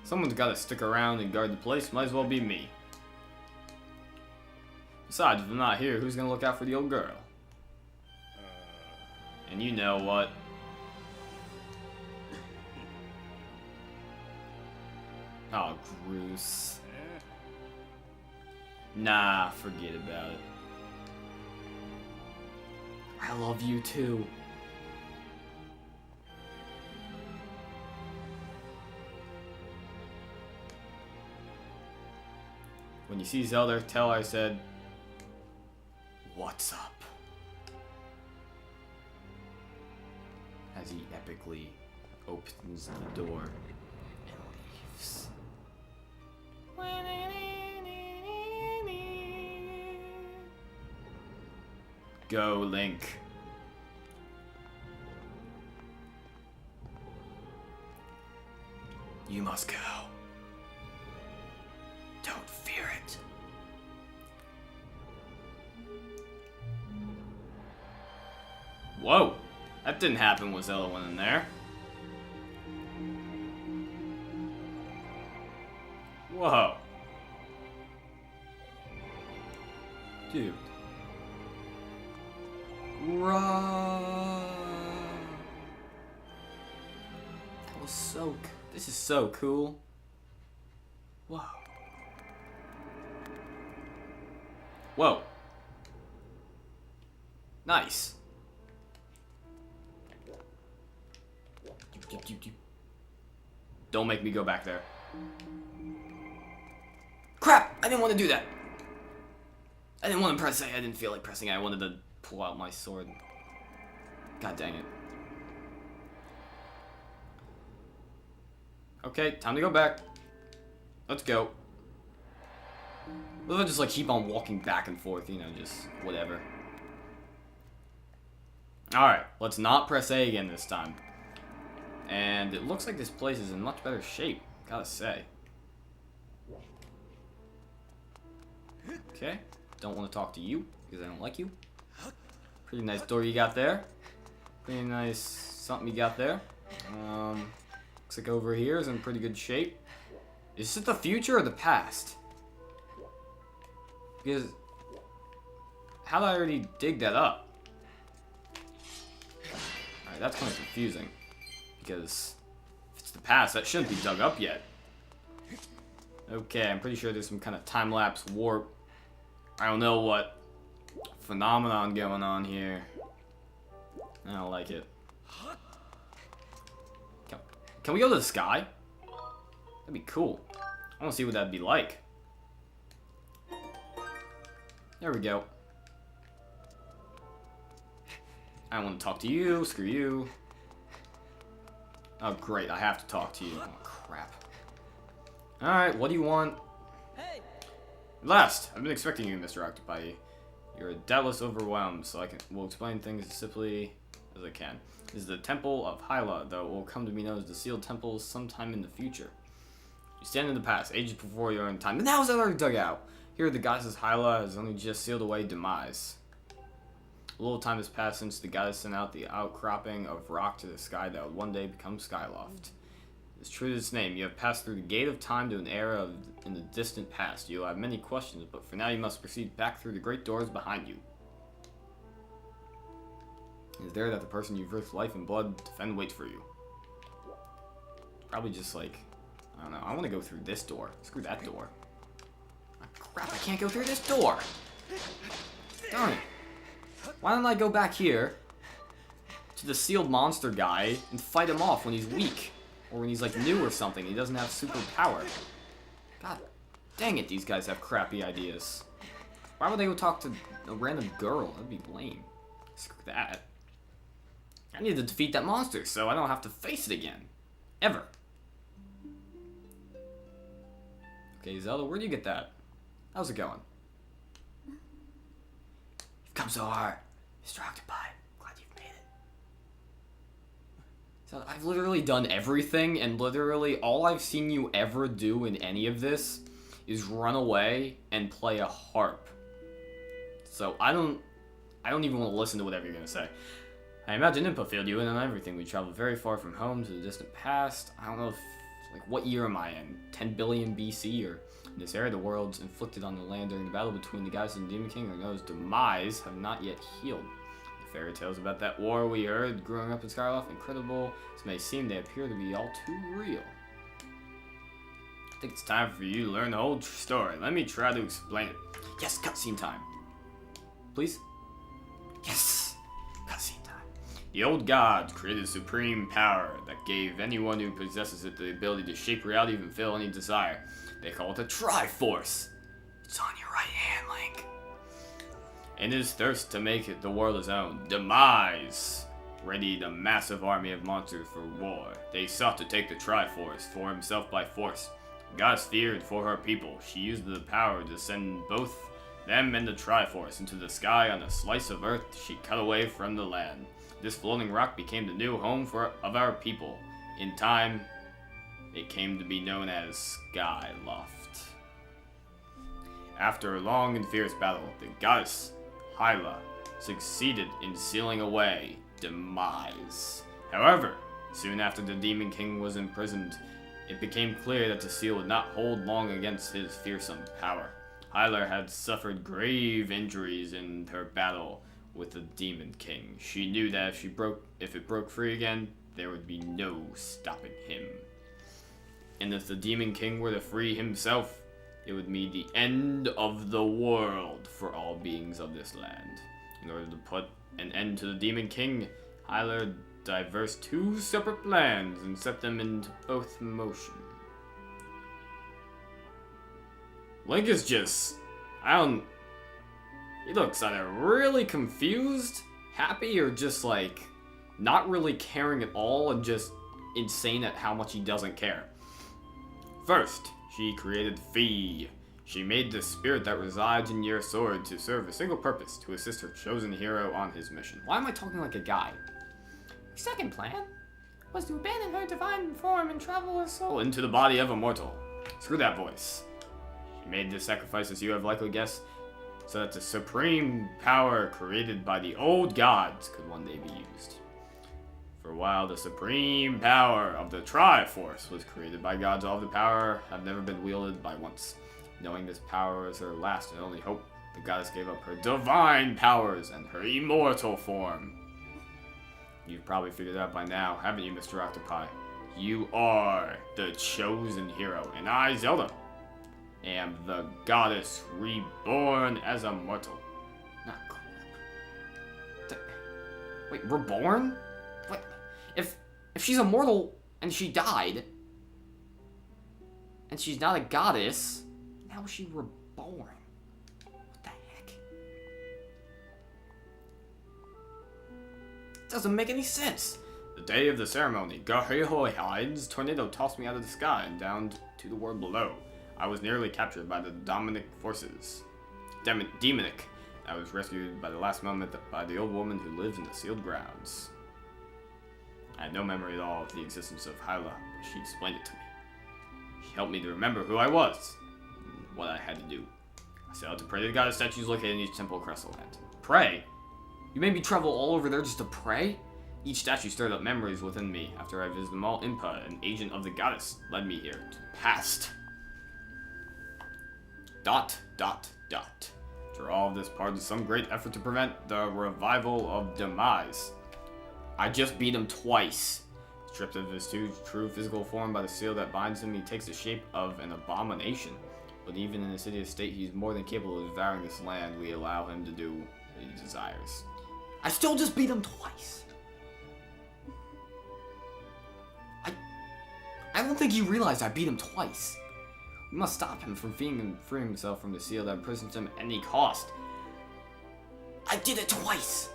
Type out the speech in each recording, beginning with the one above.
Someone's gotta stick around and guard the place, might as well be me. Besides, if I'm not here, who's gonna look out for the old girl? And you know what? Oh, Groose. Nah, forget about it. I love you too. When you see Zelda, tell her I said, "What's up?" As he epically opens the door and leaves. Go, Link. You must go. Don't fear it. Whoa! That didn't happen when Zelda went in there. Whoa. Dude. That was so... This is so cool. Whoa. Whoa. Nice. Don't make me go back there. Crap! I didn't want to do that. I didn't want to press A. I didn't feel like pressing A. I wanted to pull out my sword. God dang it. Okay, time to go back. Let's go. We'll just like keep on walking back and forth, you know, just whatever. Alright, let's not press A again this time. And it looks like this place is in much better shape, gotta say. Okay, don't want to talk to you, because I don't like you. Pretty nice door you got there. Pretty nice something you got there. Looks like over here is in pretty good shape. Is it the future or the past? Because how did I already dig that up? Alright, that's kind of confusing. Because if it's the past, that shouldn't be dug up yet. Okay, I'm pretty sure there's some kind of time-lapse warp. I don't know what phenomenon going on here. I don't like it. Can we go to the sky? That'd be cool. I want to see what that'd be like. There we go. I don't want to talk to you. Screw you. Oh, great. I have to talk to you. Oh, crap. Alright, what do you want? Hey. Last, I've been expecting you, Mr. Octopi. You're doubtless overwhelmed, so will explain things as simply as I can. This is the Temple of Hyla, though it will come to be known as the Sealed Temple sometime in the future. You stand in the past, ages before your own time. But now is already dug out. Here, the goddess Hyla has only just sealed away demise. A little time has passed since the goddess sent out the outcropping of rock to the sky that would one day become Skyloft. It's true to its name. You have passed through the gate of time to an era in the distant past. You will have many questions, but for now you must proceed back through the great doors behind you. It is there that the person you've risked life and blood to defend waits for you. Probably just like, I don't know. I want to go through this door. Screw that door. Oh, crap, I can't go through this door. Darn it. Why don't I go back here to the sealed monster guy and fight him off when he's weak? Or when he's like new or something, he doesn't have super power. God dang it, these guys have crappy ideas. Why would they go talk to a random girl? That'd be lame. Screw that. I need to defeat that monster so I don't have to face it again. Ever. Okay, Zelda, where'd you get that? How's it going? You've come so far, Mr. Octopi. Glad you've made it. So I've literally done everything, and literally all I've seen you ever do in any of this is run away and play a harp. So I don't even want to listen to whatever you're gonna say. I imagine Impa failed you in on everything. We traveled very far from home to the distant past. I don't know if Like, what year am I in? 10 billion BC? Or in this era, the worlds inflicted on the land during the battle between the goddess and the Demon King, or known as demise, have not yet healed. The fairy tales about that war we heard growing up in Skyward, incredible as may seem, they appear to be all too real. I think it's time for you to learn the whole story. Let me try to explain it. Yes, cutscene time. Please? Yes! Cutscene time. The old gods created a supreme power that gave anyone who possesses it the ability to shape reality and fulfill any desire. They call it the Triforce. It's on your right hand, Link. In his thirst to make it the world his own, Demise readied a massive army of monsters for war. They sought to take the Triforce for himself by force. The goddess feared for her people. She used the power to send both them and the Triforce into the sky on a slice of earth she cut away from the land. This floating rock became the new home of our people. In time, it came to be known as Skyloft. After a long and fierce battle, the goddess Hyla succeeded in sealing away Demise. However, soon after the Demon King was imprisoned, it became clear that the seal would not hold long against his fearsome power. Hyla had suffered grave injuries in her battle with the Demon King. She knew that if it broke free again, there would be no stopping him. And if the Demon King were to free himself, it would mean the end of the world for all beings of this land. In order to put an end to the Demon King, Hyla diversed two separate plans and set them into both motion. Link is just, he looks either really confused, happy, or just like not really caring at all and just insane at how much he doesn't care. First, she created Fee. She made the spirit that resides in your sword to serve a single purpose, to assist her chosen hero on his mission. Why am I talking like a guy? Her second plan was to abandon her divine form and travel her soul Into the body of a mortal. Screw that voice. She made this sacrifice, as you have likely guessed, so that the supreme power created by the old gods could one day be used. For while the supreme power of the Triforce was created by gods, all of the power have never been wielded by once. Knowing this power is her last and only hope, the goddess gave up her divine powers and her immortal form. You've probably figured it out by now, haven't you, Mr. Mroctopi? You are the chosen hero, and I, Zelda, am the goddess reborn as a mortal. Not crap. Wait, reborn? What? If she's immortal and she died, and she's not a goddess, how is she reborn? What the heck? It doesn't make any sense. The day of the ceremony, Gahihoi's tornado tossed me out of the sky and down to the world below. I was nearly captured by the demonic forces. Demonic. I was rescued by the last moment by the old woman who lives in the sealed grounds. I had no memory at all of the existence of Hyla, but she explained it to me. She helped me to remember who I was, and what I had to do. I set out to pray to the goddess statues located in each temple across the land. Pray? You made me travel all over there just to pray? Each statue stirred up memories within me. After I visited them all, Impa, an agent of the goddess, led me here to the past. ... After all of this part of some great effort to prevent the revival of Demise. I just beat him twice. Stripped of his true physical form by the seal that binds him, he takes the shape of an abomination. But even in a hideous state, he's more than capable of devouring this land. We allow him to do what he desires. I still just beat him twice. I don't think you realized I beat him twice. We must stop him from freeing himself from the seal that imprisons him at any cost. I did it twice!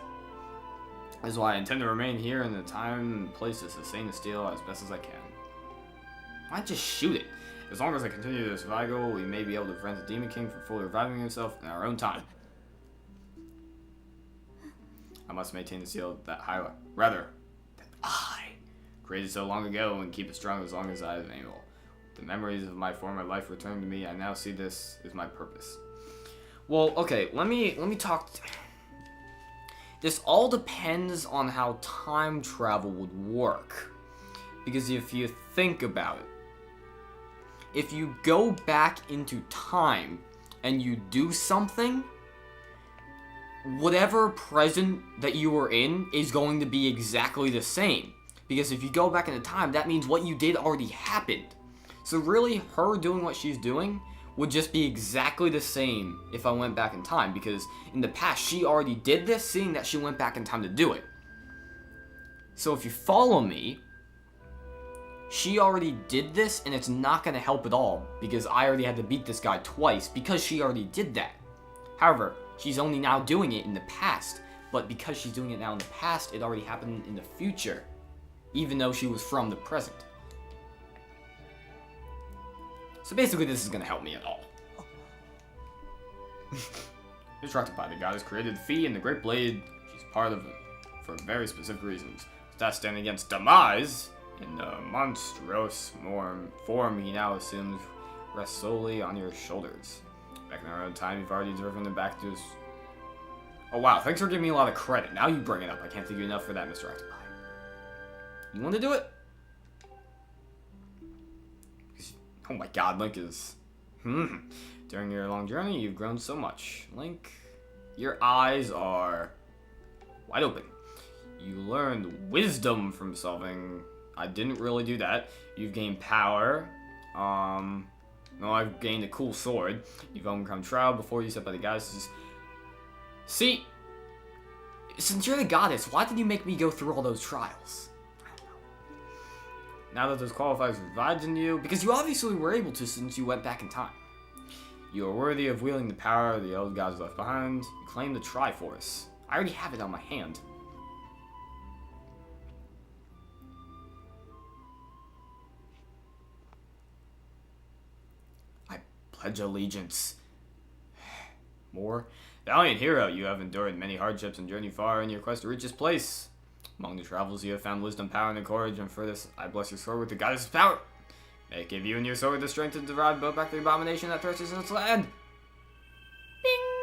That is why I intend to remain here in the time and place to sustain the steel as best as I can. Why not just shoot it? As long as I continue this cycle, we may be able to prevent the Demon King from fully reviving himself in our own time. I must maintain the seal that Hyla, rather, that I created so long ago and keep it strong as long as I am able. The memories of my former life return to me. I now see this as my purpose. Well, okay, let me talk. This all depends on how time travel would work. Because if you think about it, if you go back into time and you do something, whatever present that you were in is going to be exactly the same. Because if you go back into time, that means what you did already happened. So really, her doing what she's doing would just be exactly the same if I went back in time. Because in the past, she already did this, seeing that she went back in time to do it. So if you follow me, she already did this, and it's not going to help at all. Because I already had to beat this guy twice, because she already did that. However, she's only now doing it in the past. But because she's doing it now in the past, it already happened in the future. Even though she was from the present. So basically, this is going to help me at all. Mroctopi, the goddess created the Fee and the Great Blade. She's part of it for very specific reasons. That's standing against Demise in the monstrous form he now assumes rests solely on your shoulders. Back in our own time, you've already driven him back to his... Oh wow, thanks for giving me a lot of credit. Now you bring it up. I can't thank you enough for that, Mroctopi. You want to do it? Oh my god, Link is... During your long journey, you've grown so much. Link, your eyes are wide open. You learned wisdom from solving... I didn't really do that. You've gained power. No, I've gained a cool sword. You've overcome trial before you set by the goddesses. See, since you're the goddess, why did you make me go through all those trials? Now that those qualifiers resides in you, because you obviously were able to since you went back in time. You are worthy of wielding the power the old gods left behind. You claim the Triforce. I already have it on my hand. I pledge allegiance. More. Valiant hero, you have endured many hardships and journeyed far in your quest to reach this place. Among the travels you have found wisdom, power, and courage, and for this I bless your sword with the goddess's power. May it give you and your sword the strength to drive both back the abomination that thirsts in its land. Bing!